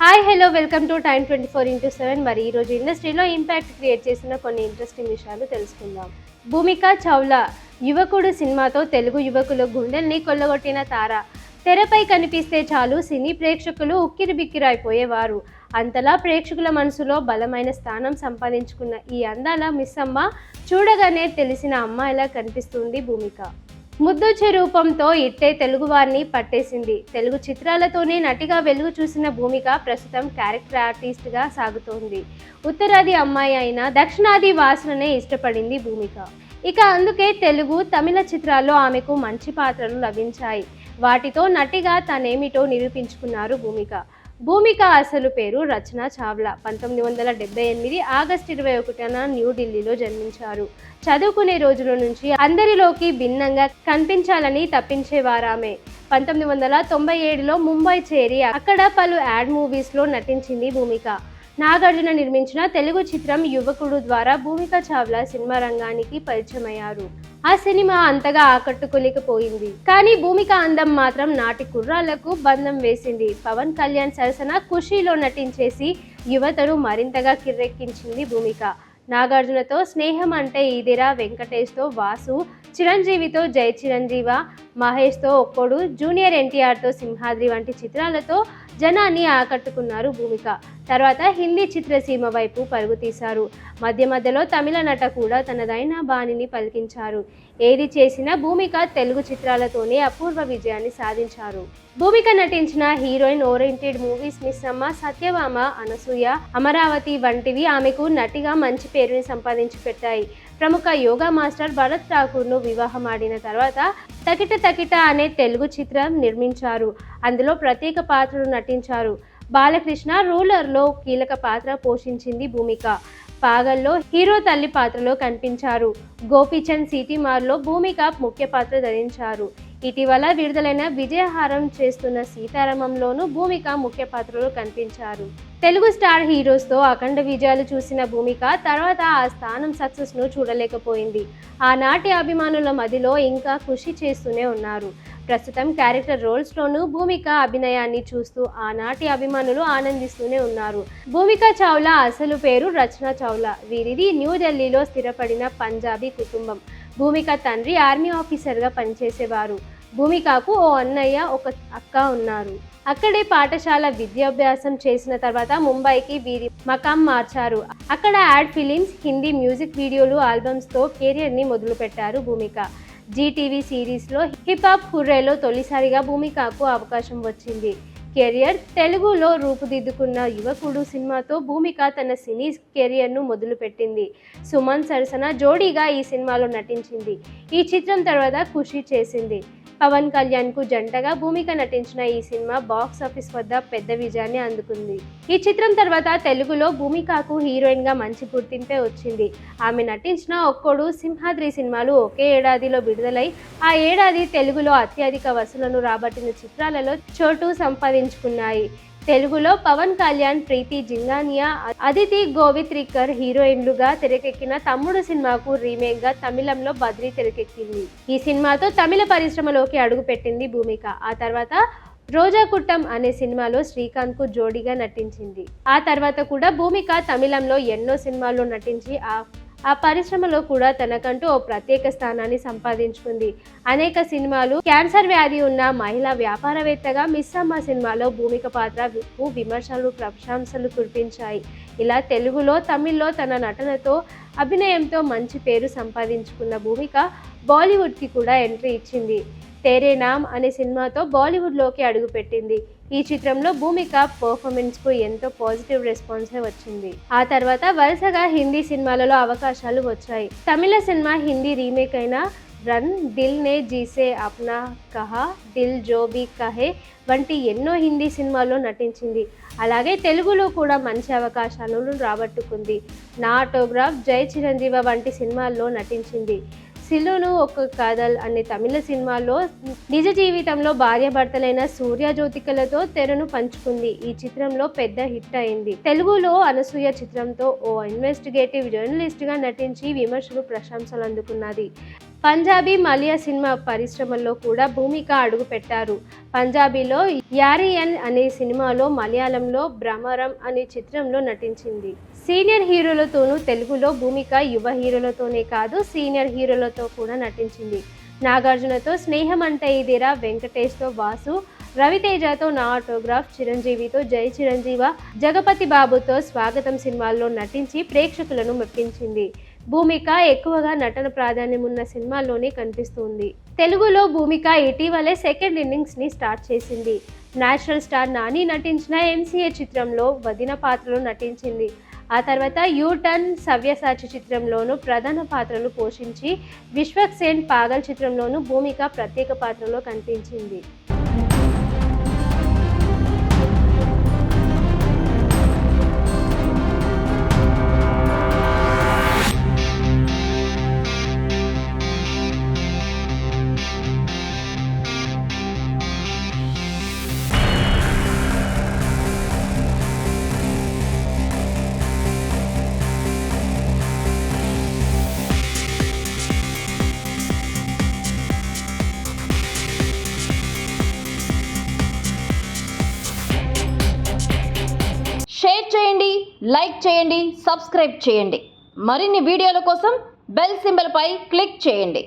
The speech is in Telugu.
Hi hello welcome to time 24x7. మరి ఈరోజు ఇండస్ట్రీలో ఇంపాక్ట్ క్రియేట్ చేసిన కొన్ని ఇంట్రెస్టింగ్ విషయాలు తెలుసుకుందాం. భూమిక చౌలా యువకుడు సినిమాతో తెలుగు యువకుల గుండెల్ని కొల్లగొట్టిన తార. తెరపై కనిపిస్తే చాలు సినీ ప్రేక్షకులు ఉక్కిరిబిక్కిరైపోయేవారు. అంతలా ప్రేక్షకుల మనసులో బలమైన స్థానం సంపాదించుకున్న ఈ అందాల మిస్సమ్మ చూడగానే తెలిసిన అమ్మాయిలా కనిపిస్తుంది భూమిక. ముద్దొచ్చే రూపంతో ఇట్టే తెలుగువారిని పట్టేసింది. తెలుగు చిత్రాలతోనే నటిగా వెలుగు చూసిన భూమిక ప్రస్తుతం క్యారెక్టర్ ఆర్టిస్ట్గా సాగుతోంది. ఉత్తరాది అమ్మాయి అయిన దక్షిణాది వాసననే ఇష్టపడింది భూమిక. ఇక అందుకే తెలుగు, తమిళ చిత్రాల్లో ఆమెకు మంచి పాత్రలు లభించాయి. వాటితో నటిగా తనేమిటో నిరూపించుకున్నారు భూమిక. భూమిక అసలు పేరు రచన చావ్లా. 1978 ఆగస్టు 21న న్యూఢిల్లీలో జన్మించారు. చదువుకునే రోజుల నుంచి అందరిలోకి భిన్నంగా కనిపించాలని తప్పించేవారామె. 1997లో ముంబై చేరి అక్కడ పలు యాడ్ మూవీస్లో నటించింది భూమిక. నాగార్జున నిర్మించిన తెలుగు చిత్రం యువకుడు ద్వారా భూమిక చావ్లా సినిమా రంగానికి పరిచయమయ్యారు. ఆ సినిమా అంతగా ఆకట్టుకోలేకపోయింది. కానీ భూమిక అందం మాత్రం నాటి కుర్రాళ్లకు బంధం వేసింది. పవన్ కళ్యాణ్ సరసన ఖుషీలో నటించేసి యువతను మరింతగా కిర్రెక్కించింది భూమిక. నాగార్జునతో స్నేహం అంటే ఇదిరా, వెంకటేష్తో వాసు, చిరంజీవితో జై చిరంజీవ, మహేష్తో ఒక్కోడు, జూనియర్ ఎన్టీఆర్తో సింహాద్రి వంటి చిత్రాలతో జనాన్ని ఆకట్టుకున్నారు భూమిక. తర్వాత హిందీ చిత్రసీమ వైపు పరుగు తీశారు. మధ్యలో తమిళ నట కూడా తనదైన బాణిని పలికించారు. ఏది చేసినా భూమిక తెలుగు చిత్రాలతోనే అపూర్వ విజయాన్ని సాధించారు. భూమిక నటించిన heroine oriented movies Missamma, Satyabhama, Anasuya, Amaravati వంటివి ఆమెకు నటిగా మంచి పేరుని సంపాదించి పెట్టాయి. ప్రముఖ యోగా మాస్టర్ భరత్ ఠాకూర్ను వివాహమాడిన తర్వాత తకిట తకిట అనే తెలుగు చిత్రం నిర్మించారు. అందులో ప్రత్యేక పాత్రలు నటించారు. బాలకృష్ణ రూలర్లో కీలక పాత్ర పోషించింది భూమిక. పాగల్లో హీరో తల్లి పాత్రలో కనిపించారు. గోపీచంద్ సిటీమార్లో భూమిక ముఖ్య పాత్ర ధరించారు. ఇటీవల విడుదలైన విజయహారం చేస్తున్న సీతారామంలోనూ భూమిక ముఖ్య పాత్రలో కనిపించారు. తెలుగు స్టార్ హీరోస్తో అఖండ విజయాలు చూసిన భూమిక తర్వాత ఆ స్థానం సక్సెస్ను చూడలేకపోయింది. ఆనాటి అభిమానుల మదిలో ఇంకా కృషి చేస్తూనే ఉన్నారు. ప్రస్తుతం క్యారెక్టర్ రోల్స్లోనూ భూమిక అభినయాన్ని చూస్తూ ఆనాటి అభిమానులు ఆనందిస్తూనే ఉన్నారు. భూమిక చావ్లా అసలు పేరు రచన చావ్లా. వీరిది న్యూఢిల్లీలో స్థిరపడిన పంజాబీ కుటుంబం. భూమిక తండ్రి ఆర్మీ ఆఫీసర్గా పనిచేసేవారు. భూమికకు ఓ అన్నయ్య, ఒక అక్క ఉన్నారు. అక్కడే పాఠశాల విద్యాభ్యాసం చేసిన తర్వాత ముంబైకి వీరి మకాం మార్చారు. అక్కడ యాడ్ ఫిలిమ్స్, హిందీ మ్యూజిక్ వీడియోలు, ఆల్బమ్స్తో కెరియర్ని మొదలుపెట్టారు భూమిక. జీటీవీ సిరీస్లో హిప్ హాప్ హుర్రేలో తొలిసారిగా భూమికకు అవకాశం వచ్చింది. కెరియర్ తెలుగులో రూపుదిద్దుకున్న యువకుడు సినిమాతో భూమిక తన సినీ కెరియర్ను మొదలుపెట్టింది. సుమన్ సరసన జోడీగా ఈ సినిమాలో నటించింది. ఈ చిత్రం తర్వాత ఖుషి చేసింది. పవన్ కళ్యాణ్కు జంటగా భూమిక నటించిన ఈ సినిమా బాక్స్ ఆఫీస్ వద్ద పెద్ద విజయాన్ని అందుకుంది. ఈ చిత్రం తర్వాత తెలుగులో భూమికకు హీరోయిన్గా మంచి గుర్తింపే వచ్చింది. ఆమె నటించిన ఒక్కోడు, సింహాద్రి సినిమాలు ఒకే ఏడాదిలో విడుదలై ఆ ఏడాది తెలుగులో అత్యధిక వసూళ్లను రాబట్టిన చిత్రాలలో చోటు సంపాదించుకున్నాయి. తెలుగులో పవన్ కళ్యాణ్, ప్రీతి జింగానియా, అదితి గోవిత్రికర్ హీరోయిన్లుగా తెరకెక్కిన తమ్ముడు సినిమాకు రీమేక్గా తమిళంలో బద్రీ తెరకెక్కింది. ఈ సినిమాతో తమిళ పరిశ్రమలోకి అడుగుపెట్టింది భూమిక. ఆ తర్వాత రోజా కుట్టం అనే సినిమాలో శ్రీకాంత్కు జోడీగా నటించింది. ఆ తర్వాత కూడా భూమిక తమిళంలో ఎన్నో సినిమాల్లో నటించి ఆ పరిశ్రమలో కూడా తనకంటూ ఓ ప్రత్యేక స్థానాన్ని సంపాదించుకుంది. అనేక సినిమాలు, క్యాన్సర్ వ్యాధి ఉన్న మహిళా వ్యాపారవేత్తగా మిస్సమ్మ సినిమాలో భూమిక పాత్ర విమర్శలు, ప్రశంసలు కురిపించాయి. ఇలా తెలుగులో, తమిళ్లో తన నటనతో, అభినయంతో మంచి పేరు సంపాదించుకున్న భూమిక బాలీవుడ్కి కూడా ఎంట్రీ ఇచ్చింది. తేరే నామ్ అనే సినిమాతో బాలీవుడ్లోకి అడుగుపెట్టింది. ఈ చిత్రంలో భూమిక పర్ఫార్మెన్స్కు ఎంతో పాజిటివ్ రెస్పాన్సే వచ్చింది. ఆ తర్వాత వరుసగా హిందీ సినిమాలలో అవకాశాలు వచ్చాయి. తమిళ సినిమా హిందీ రీమేక్ అయిన రన్, దిల్ నే జీసే అప్నా కహా, దిల్ జో భీ కహే వంటి ఎన్నో హిందీ సినిమాల్లో నటించింది. అలాగే తెలుగులో కూడా మంచి అవకాశాలను రాబట్టుకుంది. నా ఆటోగ్రాఫ్, జై చిరంజీవ వంటి సినిమాల్లో నటించింది. సిల్లును ఒక కథల్ అనే తమిళ సినిమాలో నిజ జీవితంలో భార్యాభర్తలైన సూర్య జ్యోతికలతో తెరను పంచుకుంది. ఈ చిత్రంలో పెద్ద హిట్ అయింది. తెలుగులో అనసూయ చిత్రంతో ఓ ఇన్వెస్టిగేటివ్ జర్నలిస్ట్గా నటించి విమర్శలు, ప్రశంసలు అందుకున్నది. పంజాబీ మలయా సినిమా పరిశ్రమల్లో కూడా భూమిక అడుగుపెట్టారు. పంజాబీలో యారియన్ అనే సినిమాలో, మలయాళంలో భ్రమరం అనే చిత్రంలో నటించింది. సీనియర్ హీరోలతోనూ తెలుగులో భూమిక యువ హీరోలతోనే కాదు సీనియర్ హీరోలతో కూడా నటించింది. నాగార్జునతో స్నేహం అంటే ఇదేరా, వెంకటేష్తో వాసు, రవితేజతో నా ఆటోగ్రాఫ్, చిరంజీవితో జై చిరంజీవ, జగపతి బాబుతో స్వాగతం సినిమాల్లో నటించి ప్రేక్షకులను మెప్పించింది. భూమిక ఎక్కువగా నటన ప్రాధాన్యం ఉన్న సినిమాల్లోనే కనిపిస్తుంది. తెలుగులో భూమిక ఇటీవలే సెకండ్ ఇన్నింగ్స్ని స్టార్ట్ చేసింది. నేషనల్ స్టార్ నాని నటించిన ఎంసీఏ చిత్రంలో వదిన పాత్రలో నటించింది. ఆ తర్వాత యూటర్న్, సవ్యసాచి చిత్రంలోనూ ప్రధాన పాత్రలు పోషించి విశ్వక్ సేన్ పాగల్ చిత్రంలోనూ భూమిక ప్రత్యేక పాత్రలో కనిపించింది. షేర్ చేయండి, లైక్ చేయండి, సబ్స్క్రైబ్ చేయండి. మరిన్ని వీడియోల కోసం బెల్ సింబల్ పై క్లిక్ చేయండి.